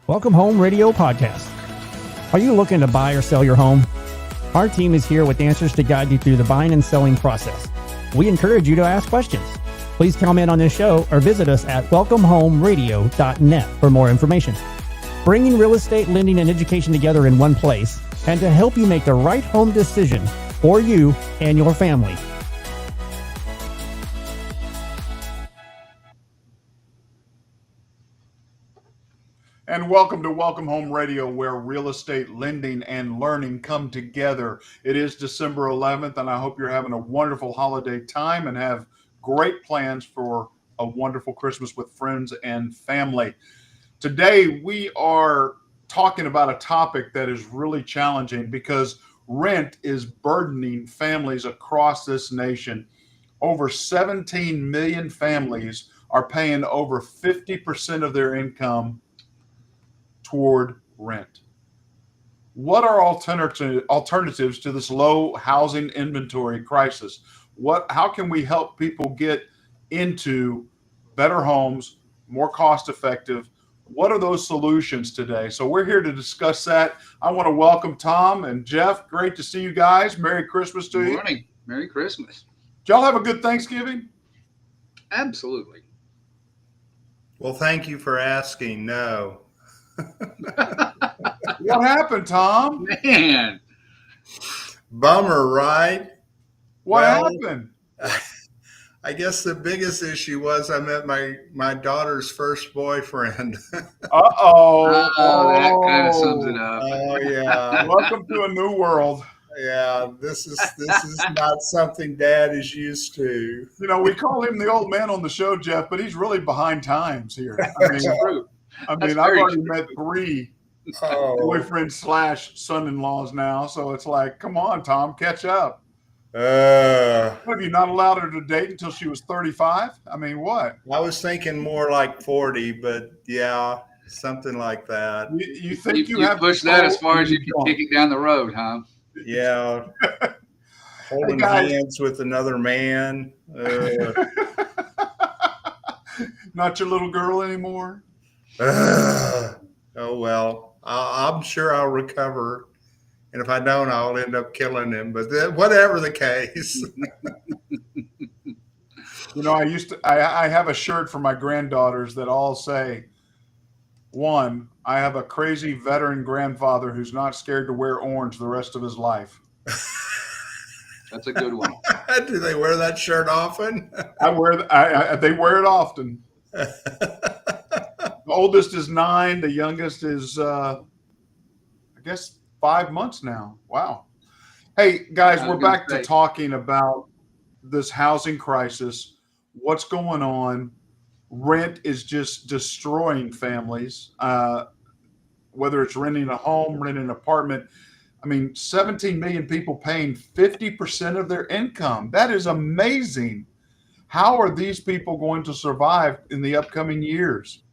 Welcome Home Radio Podcast. Are you looking to buy or sell your home? Our team is here with answers to guide you through the buying and selling process. We encourage you to ask questions. Please comment on this show or visit us at welcomehomeradio.net for more information. Bringing real estate, lending, and education together in one place, and to help you make the right home decision for you and your family. And welcome to Welcome Home Radio, where real estate, lending, and learning come together. It is December 11th, and I hope you're having a wonderful holiday time and have great plans for a wonderful Christmas with friends and family. Today, we are talking about a topic that is really challenging because rent is burdening families across this nation. Over 17 million families are paying over 50% of their income toward rent. What are alternatives to this low housing inventory crisis? How can we help people get into better homes, more cost effective? What are those solutions today? So we're here to discuss that. I want to welcome Thom and Jeff. Great to see you guys. Merry Christmas to you. Good morning. Merry Christmas. Did y'all have a good Thanksgiving? Absolutely. Well, thank you for asking. No. What happened, Thom? Man. Bummer, right? What happened? I guess the biggest issue was I met my daughter's first boyfriend. Uh-oh. Oh, that kind of sums it up. Oh, yeah. Welcome to a new world. Yeah, this is not something Dad is used to. You know, we call him the old man on the show, Jeff, but he's really behind times here. That's true. I've already met 3 boyfriends / son-in-laws now, so it's like, come on, Thom, catch up. Have you not allowed her to date until she was 35? I mean, what? I was thinking more like 40, but yeah, something like that. You think you have pushed that as far as you can kick it down the road, huh? Yeah. Holding hands with another man. Not your little girl anymore? Oh, well, I'm sure I'll recover. And if I don't, I'll end up killing him. But whatever the case. You know, I have a shirt for my granddaughters that all say, 1, I have a crazy veteran grandfather who's not scared to wear orange the rest of his life. That's a good one. Do they wear that shirt often? They wear it often. The oldest is 9. The youngest is, I guess, 5 months now. Wow. Hey, guys, we're back to talking about this housing crisis. What's going on? Rent is just destroying families, whether it's renting a home, renting an apartment. I mean, 17 million people paying 50% of their income. That is amazing. How are these people going to survive in the upcoming years?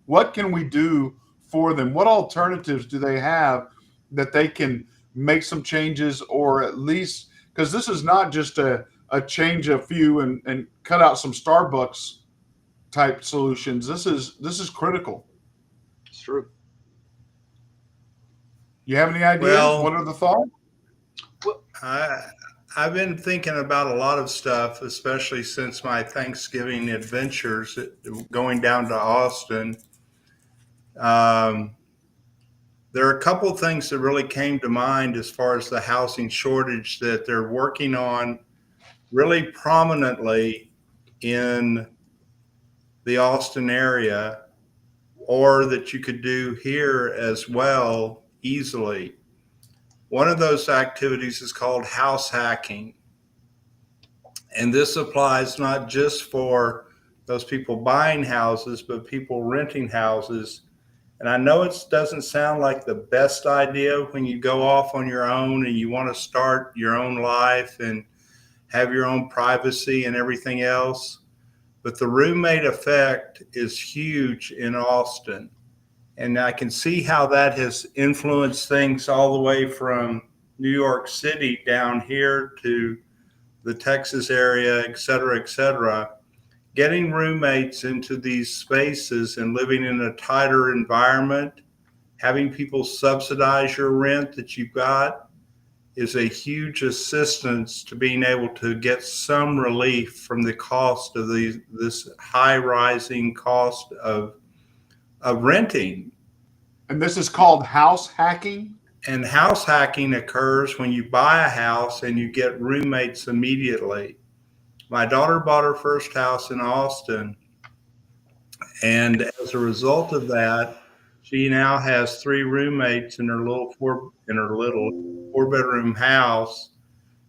What can we do for them? What alternatives do they have that they can make some changes, or at least, because this is not just a change a few and cut out some Starbucks type solutions. This is critical. It's true. You have any ideas? Well, what are the thoughts? Well, I've been thinking about a lot of stuff, especially since my Thanksgiving adventures going down to Austin. There are a couple of things that really came to mind as far as the housing shortage that they're working on really prominently in the Austin area, or that you could do here as well easily. One of those activities is called house hacking. And this applies not just for those people buying houses, but people renting houses. And I know it doesn't sound like the best idea when you go off on your own and you want to start your own life and have your own privacy and everything else. But the roommate effect is huge in Austin. And I can see how that has influenced things all the way from New York City down here to the Texas area, et cetera, getting roommates into these spaces and living in a tighter environment, having people subsidize your rent that you've got is a huge assistance to being able to get some relief from the cost of this high rising cost of renting. And this is called house hacking? And house hacking occurs when you buy a house and you get roommates immediately. My daughter bought her first house in Austin, and as a result of that, she now has 3 roommates in her little 4-bedroom house.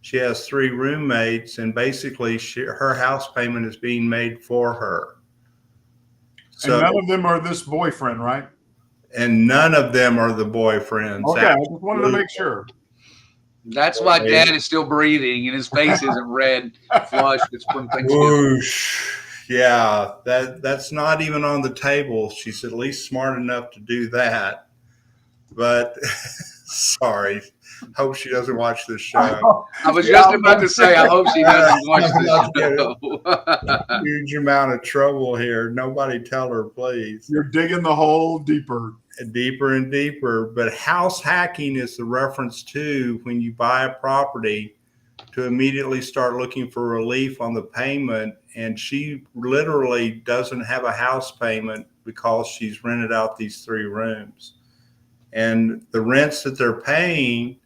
She has 3 roommates, and basically her house payment is being made for her. So, and none of them are this boyfriend, right? And none of them are the boyfriends. Okay, I just wanted to make sure. That's why Dad is still breathing and his face isn't red, flushed. It's from Thanksgiving. Whoosh. Yeah, that's not even on the table. She's at least smart enough to do that. But sorry, hope she doesn't watch this show. I was just about to say, I hope she doesn't watch this show. Huge amount of trouble here. Nobody tell her, please. You're digging the hole deeper. Deeper and deeper. But house hacking is the reference to when you buy a property to immediately start looking for relief on the payment. And she literally doesn't have a house payment because she's rented out these 3 rooms. And the rents that they're paying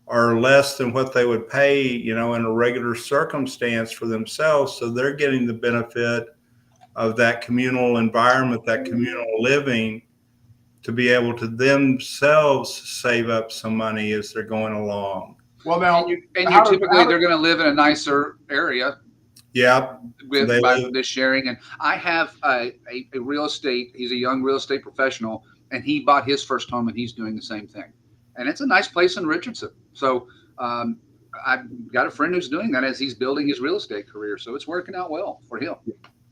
are less than what they would pay, in a regular circumstance for themselves. So they're getting the benefit of that communal environment, that communal living, to be able to themselves save up some money as they're going along. Well, now, typically they're going to live in a nicer area. Yeah, with this sharing. And I have a real estate. He's a young real estate professional, and he bought his first home, and he's doing the same thing. And it's a nice place in Richardson. So I've got a friend who's doing that as he's building his real estate career. So it's working out well for him.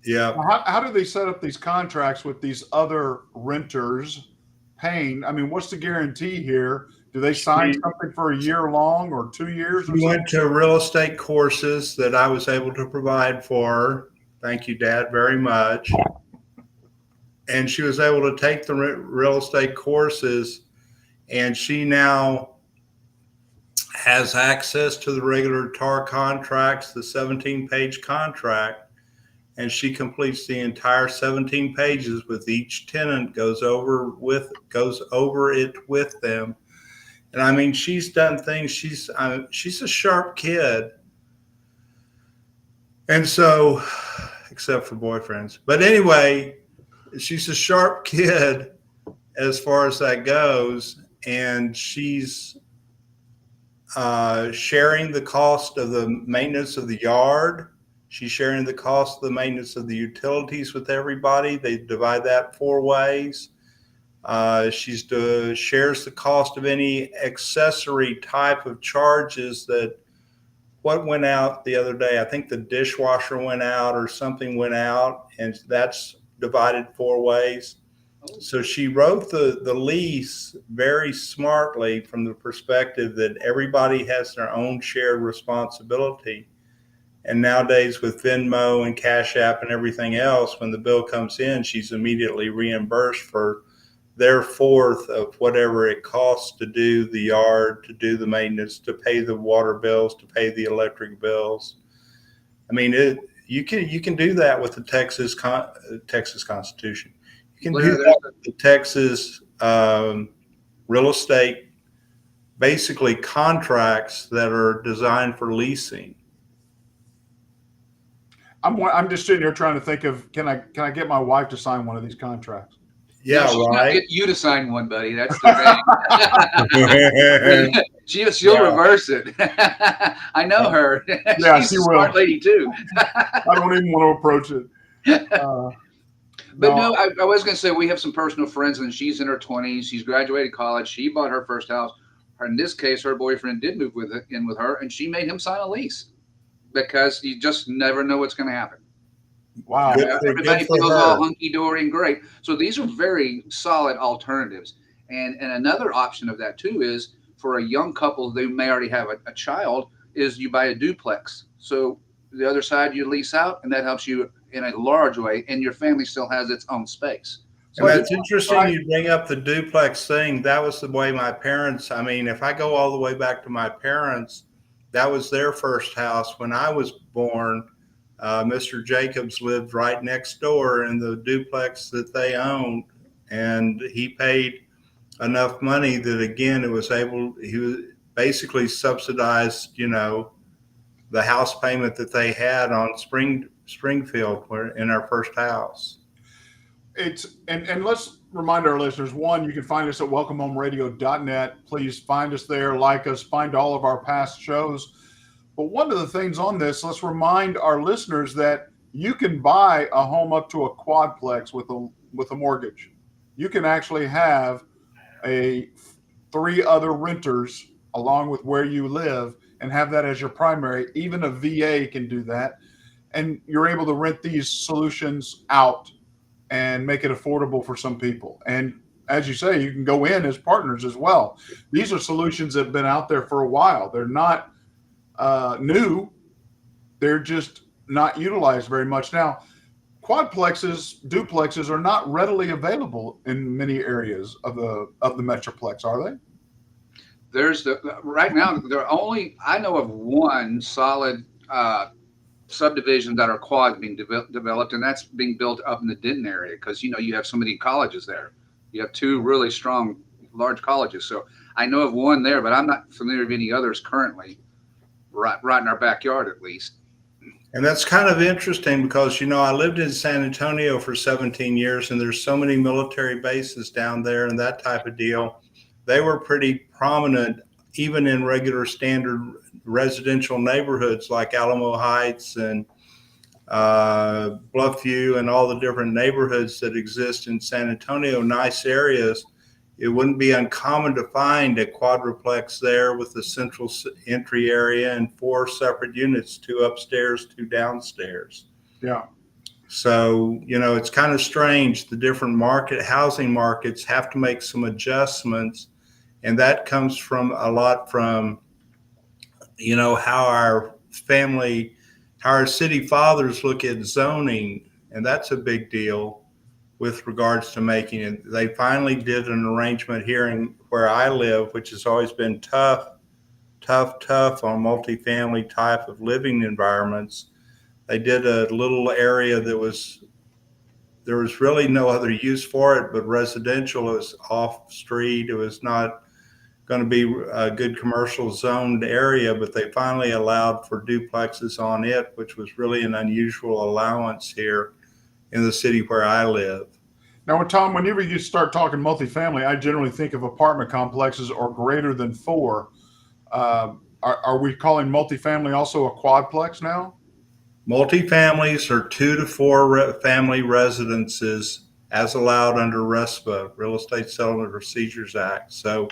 Yeah. How do they set up these contracts with these other renters paying? I mean, what's the guarantee here? Do they sign something for a year long or 2 years? We went to real estate courses that I was able to provide for her. Thank you, Dad, very much. And she was able to take the real estate courses, and she now has access to the regular TAR contracts, the 17-page contract, and she completes the entire 17 pages with each tenant, goes over it with them. And I mean, she's done things. She's a sharp kid. And so, except for boyfriends. But anyway, she's a sharp kid as far as that goes. And she's sharing the cost of the maintenance of the yard. She's sharing the cost of the maintenance of the utilities with everybody. They divide that 4 ways. She shares the cost of any accessory type of charges that what went out the other day. I think the dishwasher went out or something went out, and that's divided 4 ways. So she wrote the lease very smartly from the perspective that everybody has their own shared responsibility. And nowadays with Venmo and Cash App and everything else, when the bill comes in, she's immediately reimbursed for their 1/4 of whatever it costs to do the yard, to do the maintenance, to pay the water bills, to pay the electric bills. I mean, you can do that with the Texas Constitution. You can do that with the Texas real estate, basically contracts that are designed for leasing. I'm just sitting here trying to think of can I get my wife to sign one of these contracts? Yeah, she's right. Not get you to sign one, buddy. That's the thing. She'll reverse it. I know her. Yeah, she's she a will. smart lady too. I don't even want to approach it. But no, I was going to say we have some personal friends, and she's in her 20s. She's graduated college. She bought her first house. In this case, her boyfriend did move in with her, and she made him sign a lease because you just never know what's going to happen. Wow. Everybody feels all hunky-dory and great. So these are very solid alternatives. And another option of that too is for a young couple who may already have a child is you buy a duplex. So the other side you lease out, and that helps you in a large way, and your family still has its own space. And that's interesting you bring up the duplex thing. That was the way my parents, I mean, if I go all the way back to my parents, that was their first house. When I was born, Mr. Jacobs lived right next door in the duplex that they owned, and he paid enough money that, again, he was basically subsidized, the house payment that they had on Springfield in our first house. And let's remind our listeners, one, you can find us at welcomehomeradio.net. Please find us there, like us, find all of our past shows. But one of the things on this, let's remind our listeners that you can buy a home up to a quadplex with a mortgage. You can actually have 3 other renters along with where you live and have that as your primary. Even a VA can do that. And you're able to rent these solutions out and make it affordable for some people. And as you say, you can go in as partners as well. These are solutions that have been out there for a while. They're not new. They're just not utilized very much now. Quadplexes, duplexes are not readily available in many areas of the Metroplex, are they? There's right now, I know of one solid subdivision that are quad being developed, and that's being built up in the Denton area because you have so many colleges there. You have 2 really strong, large colleges. So I know of one there, but I'm not familiar with any others currently, right in our backyard at least. And that's kind of interesting because, I lived in San Antonio for 17 years, and there's so many military bases down there and that type of deal. They were pretty prominent even in regular standard residential neighborhoods like Alamo Heights and Bluffview and all the different neighborhoods that exist in San Antonio, nice areas. It wouldn't be uncommon to find a quadruplex there with a central entry area and 4 separate units, 2 upstairs, 2 downstairs. Yeah. So, it's kind of strange. The different housing markets have to make some adjustments. And that comes from a lot from, how our city fathers look at zoning. And that's a big deal with regards to making it. They finally did an arrangement here where I live, which has always been tough on multifamily type of living environments. They did a little area there was really no other use for it but residential. It was off street. It was not going to be a good commercial zoned area, but they finally allowed for duplexes on it, which was really an unusual allowance here in the city where I live. Now, Tom, whenever you start talking multifamily, I generally think of apartment complexes or greater than 4. Are we calling multifamily also a quadplex now? Multifamilies are 2 to 4 family residences as allowed under RESPA, Real Estate Settlement Procedures Act. So,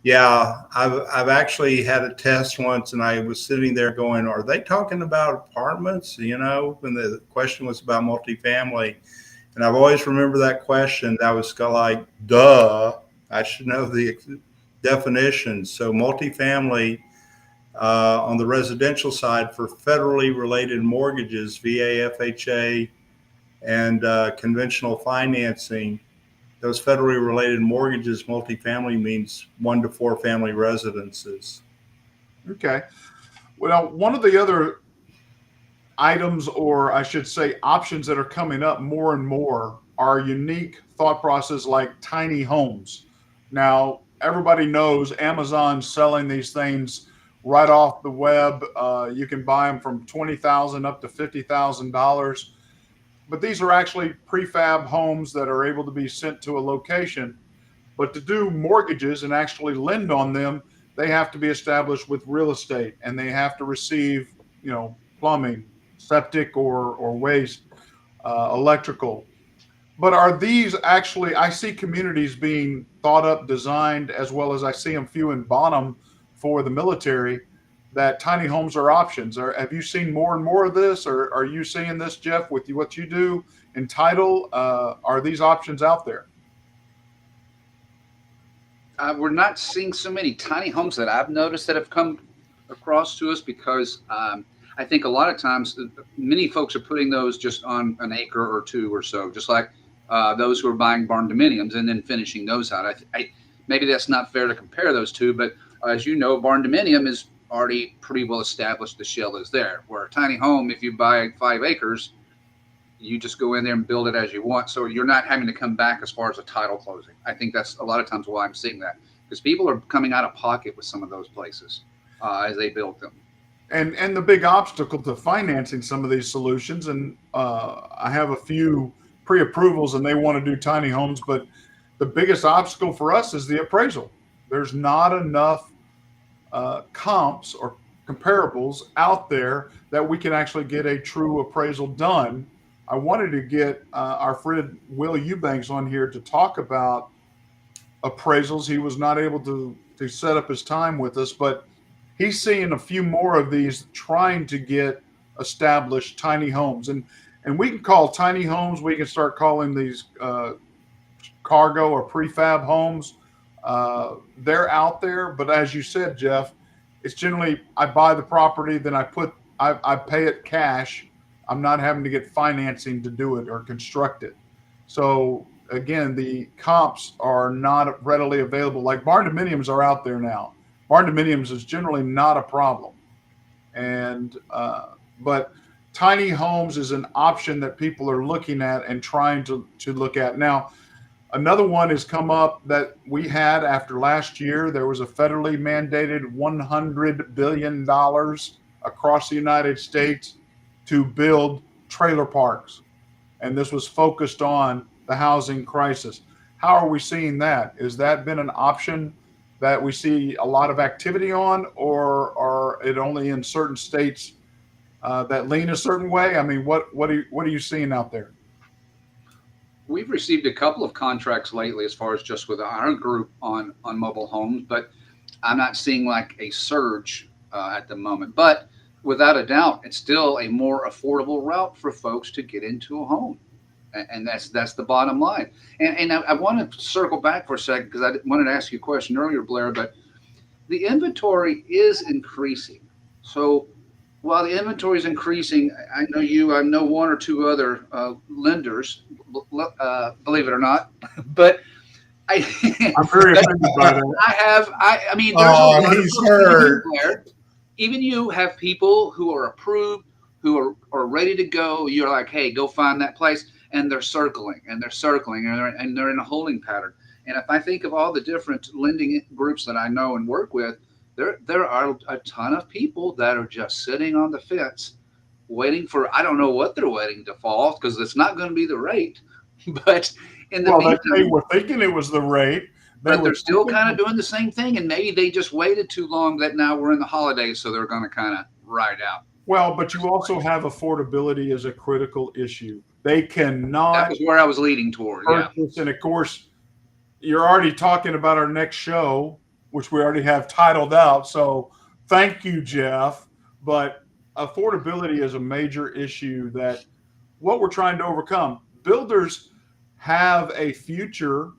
yeah, I've actually had a test once, and I was sitting there going, "Are they talking about apartments?" When the question was about multifamily, and I've always remembered that question. That was like, duh, I should know the definition. So, multifamily. On the residential side for federally related mortgages, VA, FHA, and conventional financing, those federally related mortgages, multifamily means 1 to 4 family residences. Okay. Well, one of the other items, or I should say options that are coming up more and more are unique thought process like tiny homes. Now, everybody knows Amazon's selling these things right off the web. You can buy them from $20,000 up to $50,000. But these are actually prefab homes that are able to be sent to a location. But to do mortgages and actually lend on them, they have to be established with real estate, and they have to receive, plumbing, septic or waste, electrical. But are these actually, I see communities being thought up, designed, as well as I see them few and bottom for the military, that tiny homes are options. Have you seen more and more of this, or are you seeing this, Jeff, with what you do in title? Are these options out there? We're not seeing so many tiny homes that I've noticed that have come across to us because I think a lot of times, many folks are putting those just on an acre or two or so, just like those who are buying barn dominiums and then finishing those out. Maybe that's not fair to compare those two, but as you know, barn dominium is already pretty well established. The shell is there. Where a tiny home, if you buy 5 acres, you just go in there and build it as you want. So you're not having to come back as far as a title closing. I think that's a lot of times why I'm seeing that, because people are coming out of pocket with some of those places as they build them. And the big obstacle to financing some of these solutions, and I have a few pre-approvals and they want to do tiny homes, but the biggest obstacle for us is the appraisal. There's not enough comps or comparables out there that we can actually get a true appraisal done. I wanted to get our friend Will Eubanks on here to talk about appraisals. He was not able to set up his time with us, but he's seeing a few more of these trying to get established tiny homes. And we can call tiny homes, we can start calling these cargo or prefab homes. They're out there, but as you said, Jeff, it's generally I buy the property, then I pay it cash. I'm not having to get financing to do it or construct it. So again, the comps are not readily available. Like barn dominiums are out there now. Barn dominiums is generally not a problem, and but tiny homes is an option that people are looking at and trying to look at now. Another one has come up that we had after last year. There was a federally mandated $100 billion across the United States to build trailer parks. And this was focused on the housing crisis. How are we seeing that? Has that been an option that we see a lot of activity on, or are it only in certain states that lean a certain way? I mean, what are you seeing out there? We've received a couple of contracts lately as far as just with our group on mobile homes, but I'm not seeing like a surge at the moment. But without a doubt, it's still a more affordable route for folks to get into a home. And that's the bottom line. And I want to circle back for a second because I wanted to ask you a question earlier, Blair, but the inventory is increasing. So while the inventory is increasing, I know one or two other lenders, believe it or not, but I'm very offended by that. I mean, there's a lot he's hurt. There. Even you have people who are approved, who are ready to go. You're like, hey, go find that place. And they're circling and they're in a holding pattern. And if I think of all the different lending groups that I know and work with, there are a ton of people that are just sitting on the fence waiting for, I don't know what they're waiting to fall, because it's not going to be the rate. But in the meantime, they were thinking it was the rate. But they're still kind of doing the same thing. And maybe they just waited too long that now we're in the holidays, so they're going to kind of ride out. Well, but you also have affordability as a critical issue. They cannot. That was where I was leading toward. Purchase, yeah. And of course, you're already talking about our next show, which we already have titled out. So thank you, Jeff. But affordability is a major issue that what we're trying to overcome. Builders have a future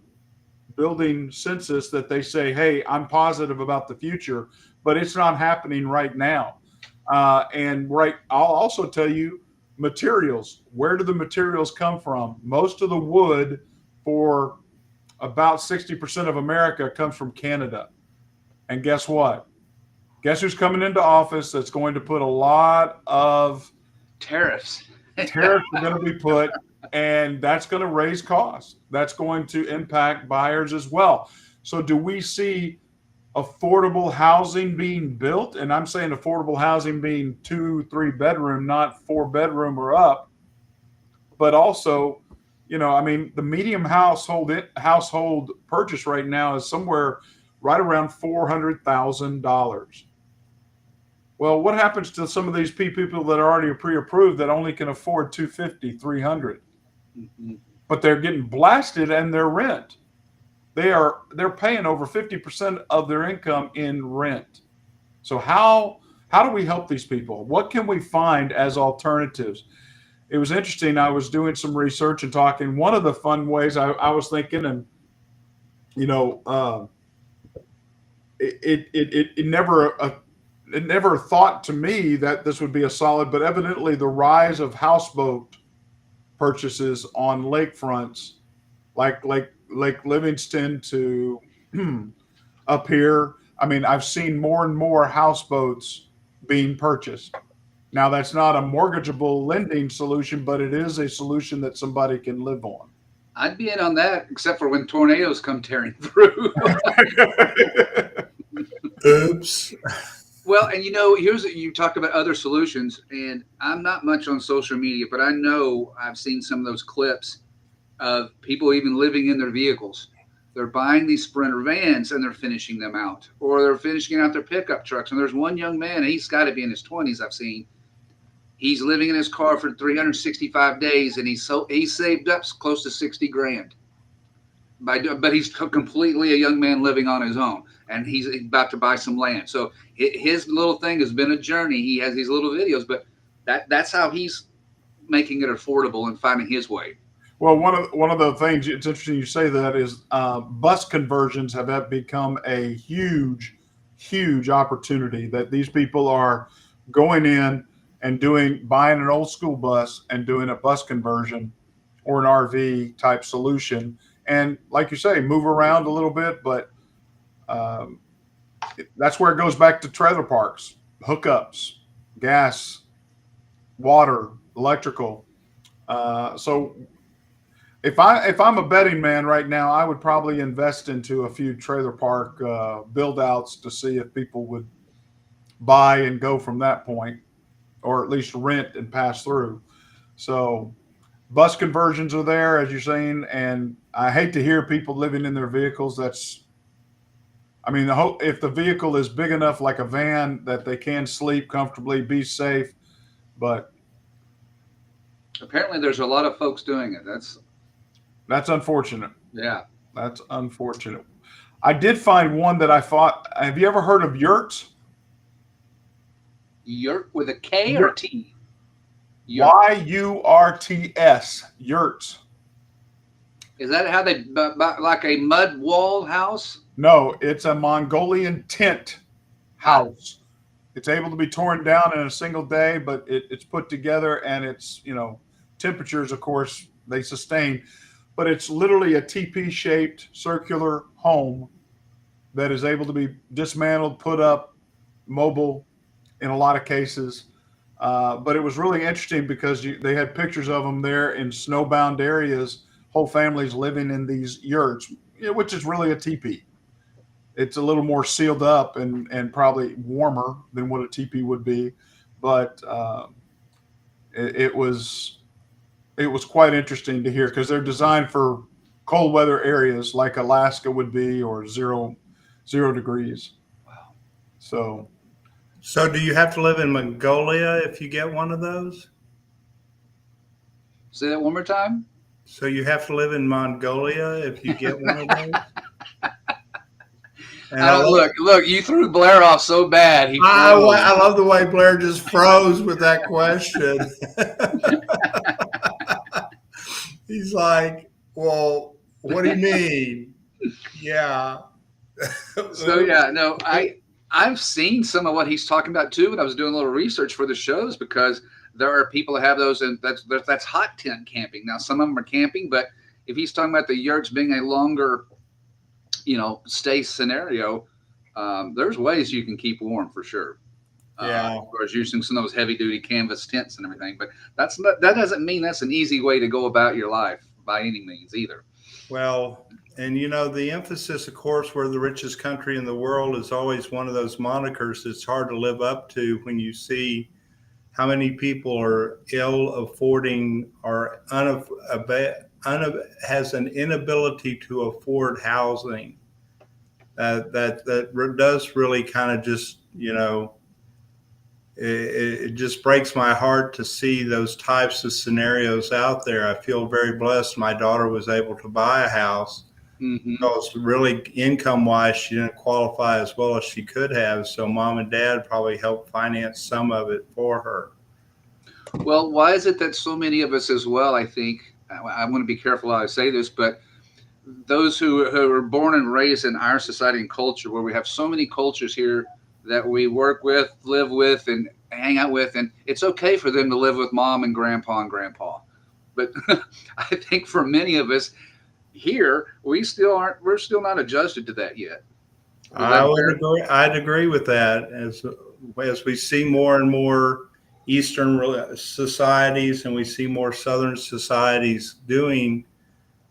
building census that they say, hey, I'm positive about the future, but it's not happening right now. I'll also tell you, materials. Where do the materials come from? Most of the wood for about 60% of America comes from Canada. And guess what? Guess who's coming into office that's going to put a lot of tariffs? Tariffs are going to be put, and that's going to raise costs. That's going to impact buyers as well. So do we see affordable housing being built? And I'm saying affordable housing being 2-3 bedroom, not 4 bedroom or up. But also, I mean, the medium household purchase right now is somewhere right around $400,000. Well, what happens to some of these people that are already pre-approved that only can afford $250,000, $300,000? Mm-hmm. But they're getting blasted and their rent. They're paying over 50% of their income in rent. So how do we help these people? What can we find as alternatives? It was interesting. I was doing some research and talking. One of the fun ways I was thinking, and it never it never thought to me that this would be a solid, but evidently the rise of houseboat purchases on lakefronts, like Lake Livingston to up here. I mean, I've seen more and more houseboats being purchased. Now, that's not a mortgageable lending solution, but it is a solution that somebody can live on. I'd be in on that, except for when tornadoes come tearing through. Oops. Well, and you talked about other solutions, and I'm not much on social media, but I know I've seen some of those clips of people even living in their vehicles. They're buying these Sprinter vans and they're finishing them out, or they're finishing out their pickup trucks. And there's one young man, he's got to be in his 20s, I've seen. He's living in his car for 365 days, and he's saved up close to 60 grand. But he's completely a young man living on his own, and he's about to buy some land. So his little thing has been a journey. He has these little videos, but that's how he's making it affordable and finding his way. Well, one of the things, it's interesting you say that, is bus conversions have become a huge, huge opportunity that these people are going in and buying an old school bus and doing a bus conversion or an RV type solution. And like you say, move around a little bit, but that's where it goes back to trailer parks, hookups, gas, water, electrical. So if I'm a betting man right now, I would probably invest into a few trailer park build outs to see if people would buy and go from that point, or at least rent and pass through. So bus conversions are there, as you're saying, and I hate to hear people living in their vehicles. If the vehicle is big enough, like a van, that they can sleep comfortably, be safe, but apparently there's a lot of folks doing it. That's unfortunate. Yeah. That's unfortunate. I did find one that I thought, have you ever heard of yurts? Yurt with a K or a T? YURTS, yurts. Is that how they, like a mud wall house? No, it's a Mongolian tent house. It's able to be torn down in a single day, but it's put together, and it's, temperatures, of course, they sustain. But it's literally a TP-shaped circular home that is able to be dismantled, put up, mobile in a lot of cases. But it was really interesting because they had pictures of them there in snowbound areas, whole families living in these yurts, which is really a teepee. It's a little more sealed up and probably warmer than what a teepee would be. But it was quite interesting to hear, because they're designed for cold weather areas like Alaska would be, or zero degrees. Wow. So do you have to live in Mongolia if you get one of those? Say that one more time. So you have to live in Mongolia if you get one of those? Look, you threw Blair off so bad. I love the way Blair just froze with that question. He's like, well, what do you mean? Yeah. So yeah, no, I've seen some of what he's talking about too, when I was doing a little research for the shows, because there are people that have those, and that's hot tent camping. Now, some of them are camping, but if he's talking about the yurts being a longer, stay scenario, there's ways you can keep warm for sure. Yeah. Of course, using some of those heavy duty canvas tents and everything, but that doesn't mean that's an easy way to go about your life by any means either. Well, and the emphasis, of course, we're the richest country in the world, is always one of those monikers that's hard to live up to when you see how many people are ill affording or has an inability to afford housing. That does really kind of just, it just breaks my heart to see those types of scenarios out there. I feel very blessed. My daughter was able to buy a house. Mm-hmm. Because really, income-wise, she didn't qualify as well as she could have. So mom and dad probably helped finance some of it for her. Well, why is it that so many of us as well, I think, I want to be careful how I say this, but those who are born and raised in our society and culture, where we have so many cultures here that we work with, live with, and hang out with, and it's okay for them to live with mom and grandpa. But I think for many of us here, we're still not adjusted to that yet. I would agree. I'd agree with that. As we see more and more Eastern societies, and we see more Southern societies doing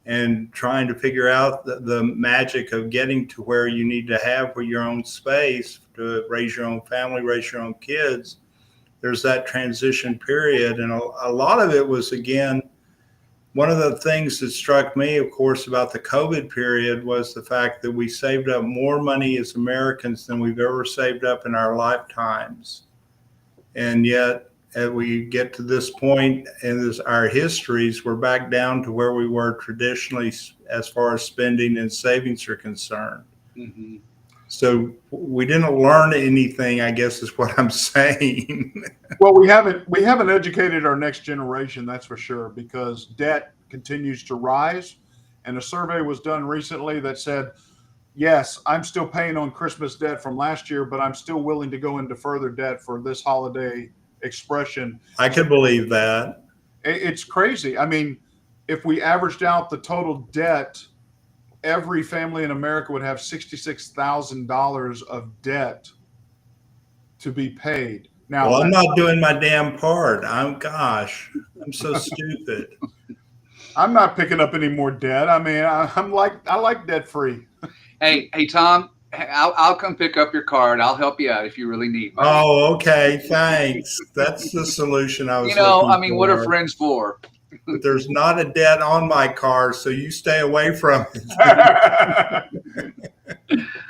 and trying to figure out the magic of getting to where you need to have your own space to raise your own family, raise your own kids. There's that transition period, and a lot of it was, again, one of the things that struck me, of course, about the COVID period was the fact that we saved up more money as Americans than we've ever saved up in our lifetimes. And yet, as we get to this point in our histories, we're back down to where we were traditionally as far as spending and savings are concerned. Mm-hmm. So we didn't learn anything, I guess, is what I'm saying. Well, we haven't educated our next generation, that's for sure, because debt continues to rise. And a survey was done recently that said, yes, I'm still paying on Christmas debt from last year, but I'm still willing to go into further debt for this holiday expression. I could believe that. It's crazy. I mean, if we averaged out the total debt, every family in America would have $66,000 of debt to be paid. Now, well, I'm not doing my damn part. I'm so stupid. I'm not picking up any more debt. I mean, I like debt free. Hey, Thom, I'll come pick up your card. I'll help you out if you really need me. Oh, okay. Thanks. That's the solution I was looking for. What are friends for? But there's not a debt on my car, so you stay away from it.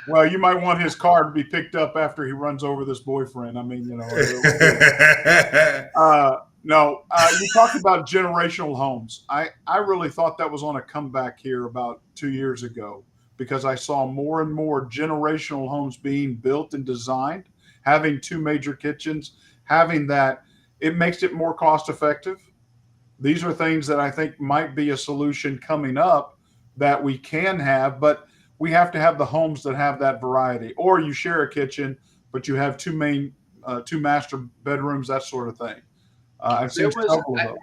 Well, you might want his car to be picked up after he runs over this boyfriend. I mean, No, you talked about generational homes. I really thought that was on a comeback here about 2 years ago, because I saw more and more generational homes being built and designed, having 2 major kitchens, having that. It makes it more cost effective. These are things that I think might be a solution coming up that we can have, but we have to have the homes that have that variety. Or you share a kitchen, but you have 2 master bedrooms, that sort of thing. I've seen several of those.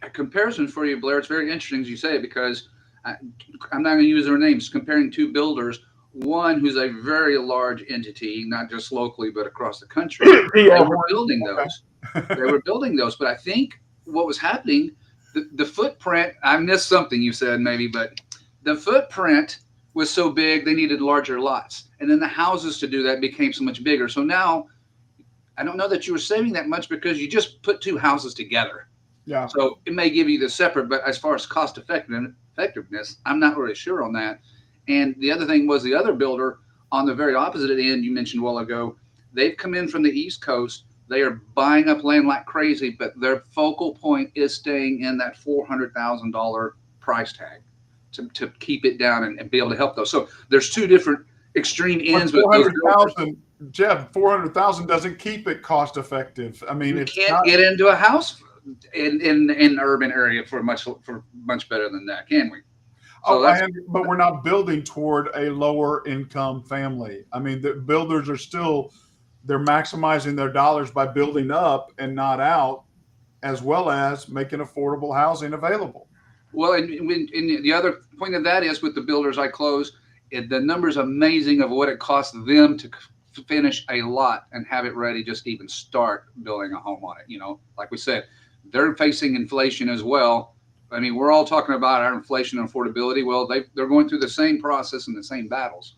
A comparison for you, Blair. It's very interesting as you say it, because I'm not going to use their names. Comparing 2 builders, one who's a very large entity, not just locally but across the country. They were building those. They were building those, but I think what was happening, the footprint. I missed something you said maybe, but the footprint was so big they needed larger lots, and then the houses to do that became so much bigger. So now, I don't know that you were saving that much because you just put 2 houses together. Yeah. So it may give you the separate, but as far as cost effectiveness, I'm not really sure on that. And the other thing was the other builder on the very opposite end you mentioned a while ago. They've come in from the East Coast. They are buying up land like crazy, but their focal point is staying in that $400,000 price tag to keep it down and be able to help those. So there's 2 different extreme ends. But 400,000, Jeff, 400,000 doesn't keep it cost effective. I mean, you can't get into a house in an urban area for much better than that, can we? So but we're not building toward a lower income family. I mean, the builders are they're maximizing their dollars by building up and not out, as well as making affordable housing available. Well, and the other point of that is with the builders I close, the number's amazing of what it costs them to finish a lot and have it ready just to even start building a home on it. Like we said, they're facing inflation as well. I mean, we're all talking about our inflation and affordability. Well, they're going through the same process and the same battles.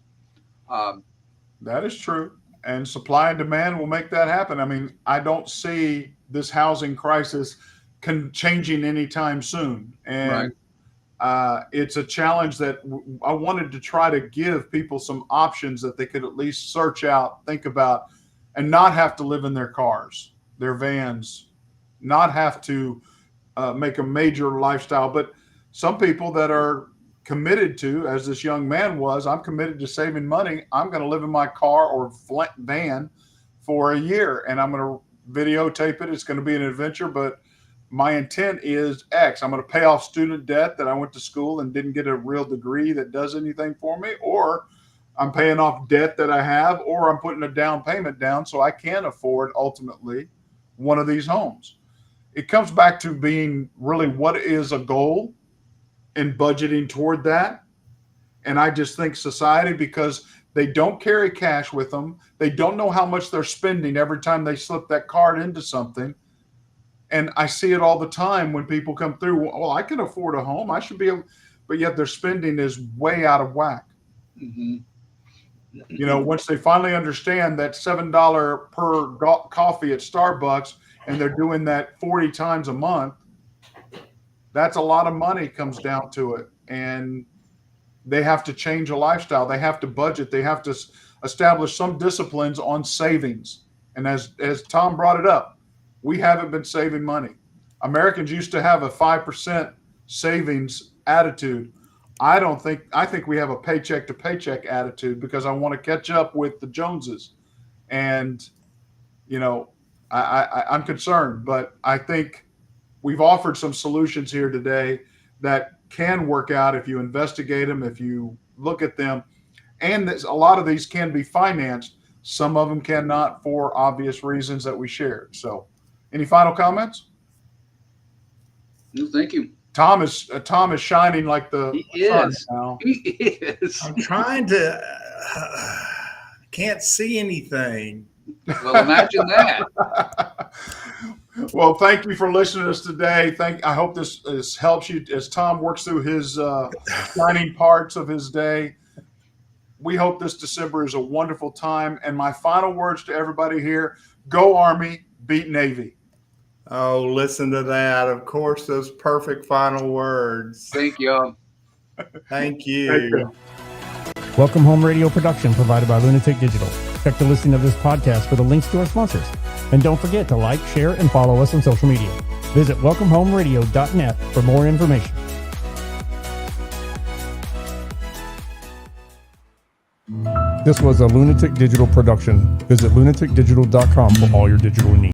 That is true. And supply and demand will make that happen. I mean, I don't see this housing crisis changing anytime soon. And it's a challenge that I wanted to try to give people some options that they could at least search out, think about, and not have to live in their cars, their vans, not have to make a major lifestyle. But some people that are committed to, as this young man was, I'm committed to saving money. I'm going to live in my car or van for a year, and I'm going to videotape it. It's going to be an adventure, but my intent is X. I'm going to pay off student debt that I went to school and didn't get a real degree that does anything for me, or I'm paying off debt that I have, or I'm putting a down payment down so I can afford ultimately one of these homes. It comes back to being really what is a goal and budgeting toward that. And I just think society, because they don't carry cash with them, they don't know how much they're spending every time they slip that card into something. And I see it all the time when people come through, well, I can afford a home, I should be able, but yet their spending is way out of whack. Mm-hmm. You know, once they finally understand that $7 per coffee at Starbucks, and they're doing that 40 times a month, that's a lot of money comes down to it. And they have to change a lifestyle. They have to budget. They have to establish some disciplines on savings. And as Thom brought it up, we haven't been saving money. Americans used to have a 5% savings attitude. I think we have a paycheck to paycheck attitude, because I want to catch up with the Joneses. And, you know, I'm concerned, but I think we've offered some solutions here today that can work out if you investigate them, if you look at them. And a lot of these can be financed. Some of them cannot, for obvious reasons that we shared. So any final comments? No, thank you. Thom is shining like the sun now. He is. I'm trying to, can't see anything. Oh. Well, imagine that. Well, thank you for listening to us today. I hope this helps you as Thom works through his shining parts of his day. We hope this December is a wonderful time. And my final words to everybody here: go Army, beat Navy. Oh, listen to that. Of course, those perfect final words. Thank you. Thank you. Welcome Home Radio production provided by Lunatic Digital. Check the listing of this podcast for the links to our sponsors. And don't forget to like, share, and follow us on social media. Visit welcomehomeradio.net for more information. This was a Lunatic Digital production. Visit lunaticdigital.com for all your digital needs.